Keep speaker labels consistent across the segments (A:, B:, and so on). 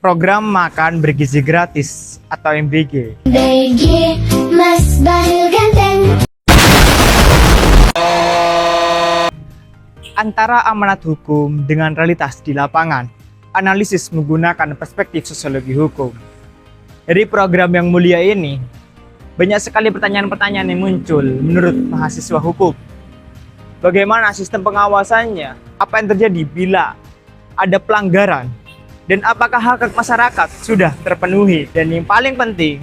A: program makan bergizi gratis atau MBG.
B: BG Mas Bayu Ganteng.
A: Antara amanat hukum dengan realitas di lapangan, analisis menggunakan perspektif sosiologi hukum. Dari program yang mulia ini, banyak sekali pertanyaan-pertanyaan yang muncul menurut mahasiswa hukum. Bagaimana sistem pengawasannya? Apa yang terjadi bila ada pelanggaran? Dan apakah hak masyarakat sudah terpenuhi? Dan yang paling penting,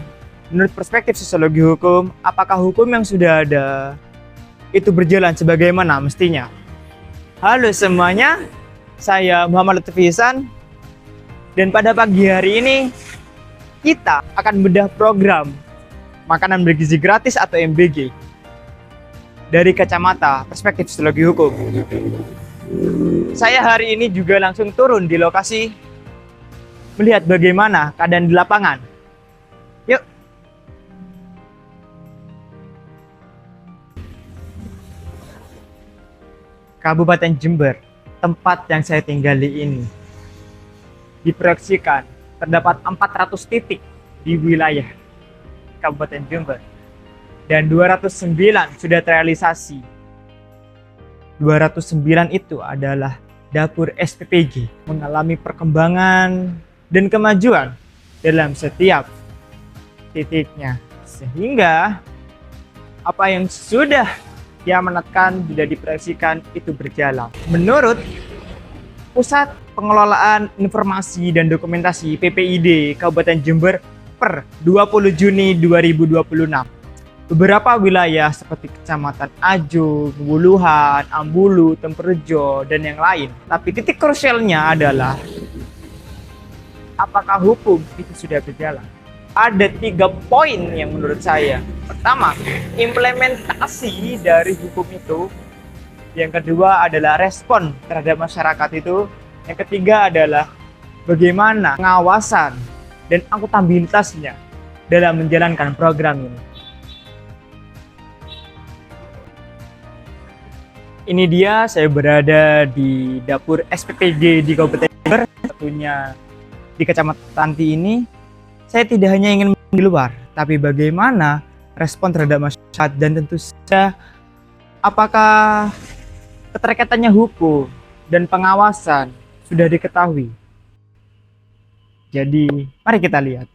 A: menurut perspektif sosiologi hukum, apakah hukum yang sudah ada itu berjalan sebagaimana mestinya? Halo semuanya, saya Muhammad Lutfi Ihsan, dan pada pagi hari ini kita akan bedah program makanan bergizi gratis atau MBG dari kacamata perspektif sosiologi hukum. Saya hari ini juga langsung turun di lokasi melihat bagaimana keadaan di lapangan. Yuk. Kabupaten Jember, tempat yang saya tinggali ini, diproyeksikan terdapat 400 titik di wilayah Kabupaten Jember dan 209 sudah terrealisasi. 209 itu adalah dapur SPPG, mengalami perkembangan dan kemajuan dalam setiap titiknya, sehingga apa yang sudah diamanatkan sudah diproyeksikan itu berjalan. Menurut Pusat Pengelolaan Informasi dan Dokumentasi PPID Kabupaten Jember per 20 Juni 2026, beberapa wilayah seperti Kecamatan Ajung, Wuluhan, Ambulu, Temperjo, dan yang lain. Tapi titik krusialnya adalah apakah hukum itu sudah berjalan? Ada 3 poin yang menurut saya. Pertama, implementasi dari hukum itu. Yang kedua adalah respon terhadap masyarakat itu. Yang ketiga adalah bagaimana pengawasan dan akuntabilitasnya dalam menjalankan program ini. Ini dia, saya berada di dapur SPPG di Kabupaten Jember, satunya di Kecamatan Tanti ini. Saya tidak hanya ingin di luar, tapi bagaimana respon terhadap masyarakat, dan tentu saja apakah keterkaitannya hukum dan pengawasan sudah diketahui. Jadi, mari kita lihat.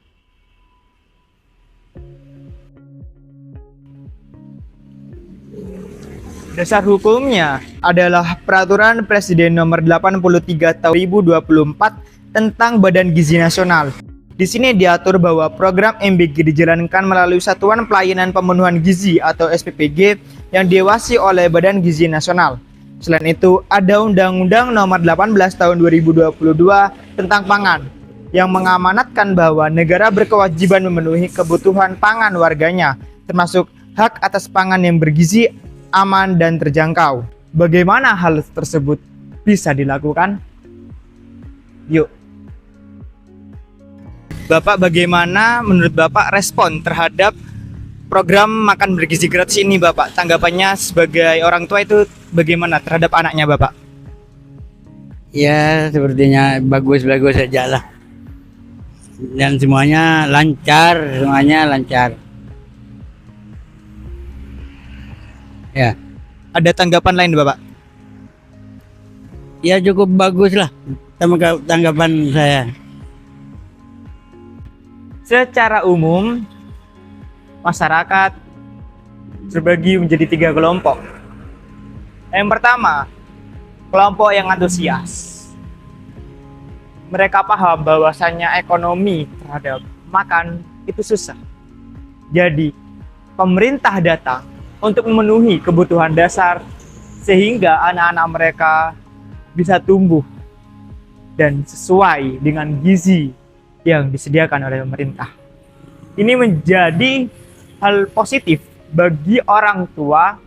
A: Dasar hukumnya adalah Peraturan Presiden Nomor 83 Tahun 2024 tentang Badan Gizi Nasional. Di sini diatur bahwa program MBG dijalankan melalui Satuan Pelayanan Pemenuhan Gizi atau SPPG yang diawasi oleh Badan Gizi Nasional. Selain itu, ada Undang-Undang Nomor 18 Tahun 2022 tentang pangan yang mengamanatkan bahwa negara berkewajiban memenuhi kebutuhan pangan warganya, termasuk hak atas pangan yang bergizi, aman, dan terjangkau. Bagaimana hal tersebut bisa dilakukan? Yuk. Bapak, bagaimana menurut Bapak respon terhadap program makan bergizi gratis ini, Bapak? Tanggapannya sebagai orang tua itu bagaimana terhadap anaknya, Bapak?
C: Ya, sepertinya bagus-bagus saja lah. Dan semuanya lancar, Ya,
A: Ada tanggapan lain, Bapak?
C: ya cukup bagus lah tanggapan saya.
A: Secara umum, masyarakat terbagi menjadi 3 kelompok. Yang pertama, kelompok yang antusias. Mereka paham bahwasannya ekonomi terhadap makan itu susah. Jadi, pemerintah datang untuk memenuhi kebutuhan dasar sehingga anak-anak mereka bisa tumbuh dan sesuai dengan gizi yang disediakan oleh pemerintah. Ini menjadi hal positif bagi orang tua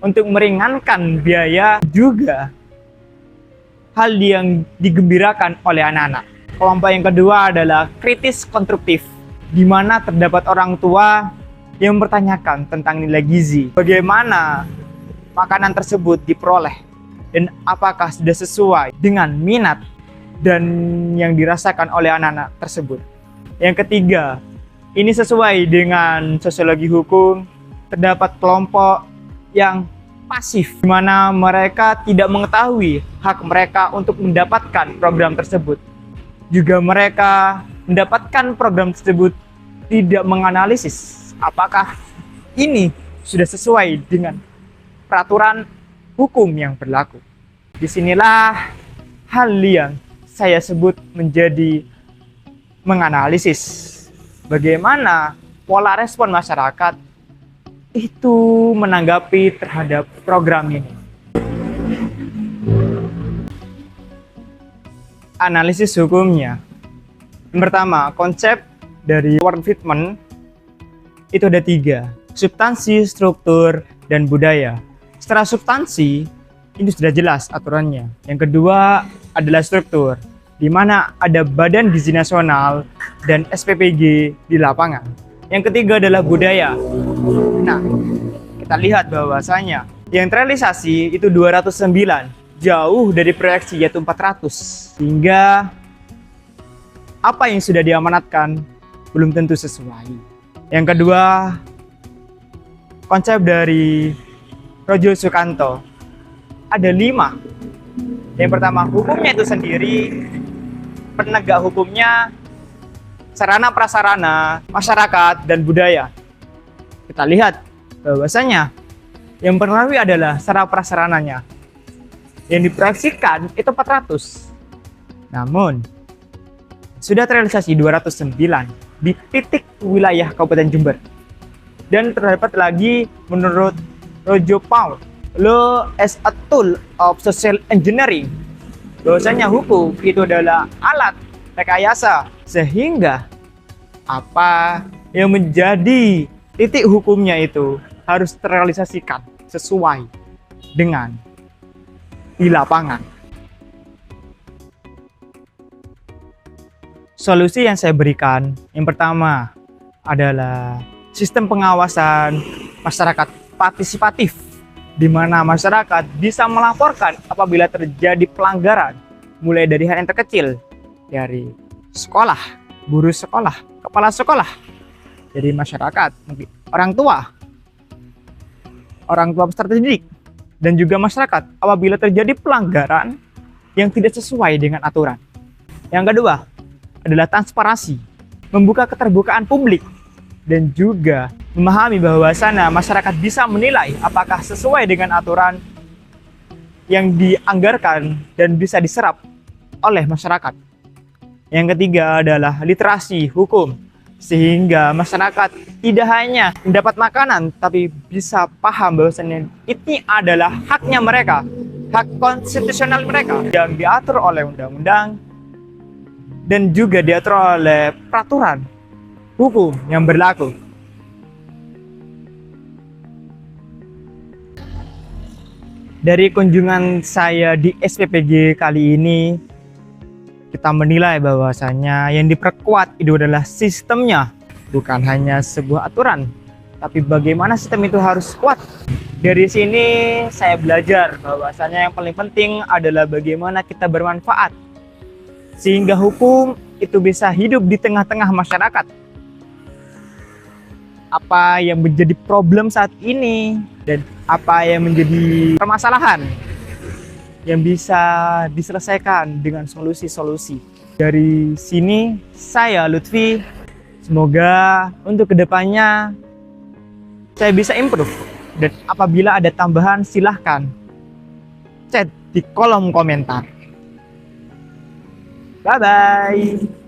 A: untuk meringankan biaya, juga hal yang digembirakan oleh anak-anak. Kelompok yang kedua adalah kritis konstruktif, di mana terdapat orang tua yang mempertanyakan tentang nilai gizi, bagaimana makanan tersebut diperoleh, dan apakah sudah sesuai dengan minat dan yang dirasakan oleh anak-anak tersebut. Yang ketiga, ini sesuai dengan sosiologi hukum, terdapat kelompok yang pasif, di mana mereka tidak mengetahui hak mereka untuk mendapatkan program tersebut. Juga mereka mendapatkan program tersebut tidak menganalisis apakah ini sudah sesuai dengan peraturan hukum yang berlaku. Disinilah hal yang saya sebut menjadi menganalisis bagaimana pola respon masyarakat itu menanggapi terhadap program ini. Analisis hukumnya. Yang pertama, konsep dari Warren Friedman itu ada 3, substansi, struktur, dan budaya. Secara substansi, ini sudah jelas aturannya. Yang kedua adalah struktur, di mana ada Badan Gizi Nasional dan SPPG di lapangan. Yang ketiga adalah budaya. Nah, kita lihat bahwasanya yang terrealisasi itu 209, jauh dari proyeksi yaitu 400. Sehingga apa yang sudah diamanatkan belum tentu sesuai. Yang kedua, konsep dari Rojo Sukanto ada 5. Yang pertama, hukumnya itu sendiri, penegak hukumnya, sarana prasarana, masyarakat, dan budaya. Kita lihat bahwasanya yang mempengaruhi adalah sarana prasarananya. Yang diproyeksikan itu 400. Namun sudah terrealisasi 209 di titik wilayah Kabupaten Jember. Dan terdapat lagi menurut Rojo Paul, Law as a Tool of Social Engineering, bahwasanya hukum itu adalah alat rekayasa, sehingga apa yang menjadi titik hukumnya itu harus terrealisasikan sesuai dengan di lapangan. Solusi yang saya berikan, yang pertama adalah sistem pengawasan masyarakat partisipatif, di mana masyarakat bisa melaporkan apabila terjadi pelanggaran, mulai dari hal yang terkecil, dari sekolah, guru sekolah, kepala sekolah, dari masyarakat, mungkin orang tua peserta didik, dan juga masyarakat apabila terjadi pelanggaran yang tidak sesuai dengan aturan. Yang kedua adalah transparansi, membuka keterbukaan publik, dan juga memahami bahwasanya masyarakat bisa menilai apakah sesuai dengan aturan yang dianggarkan dan bisa diserap oleh masyarakat. Yang ketiga adalah literasi hukum, sehingga masyarakat tidak hanya mendapat makanan, tapi bisa paham bahwasanya ini adalah haknya mereka, hak konstitusional mereka yang diatur oleh undang-undang dan juga diatur oleh peraturan hukum yang berlaku. Dari kunjungan saya di SPPG kali ini, kita menilai bahwasanya yang diperkuat itu adalah sistemnya, bukan hanya sebuah aturan, tapi bagaimana sistem itu harus kuat. Dari sini saya belajar bahwasanya yang paling penting adalah bagaimana kita bermanfaat, sehingga hukum itu bisa hidup di tengah-tengah masyarakat. Apa yang menjadi problem saat ini dan apa yang menjadi permasalahan yang bisa diselesaikan dengan solusi-solusi. Dari sini saya Lutfi, semoga untuk kedepannya saya bisa improve, dan apabila ada tambahan silahkan chat di kolom komentar. Bye-bye.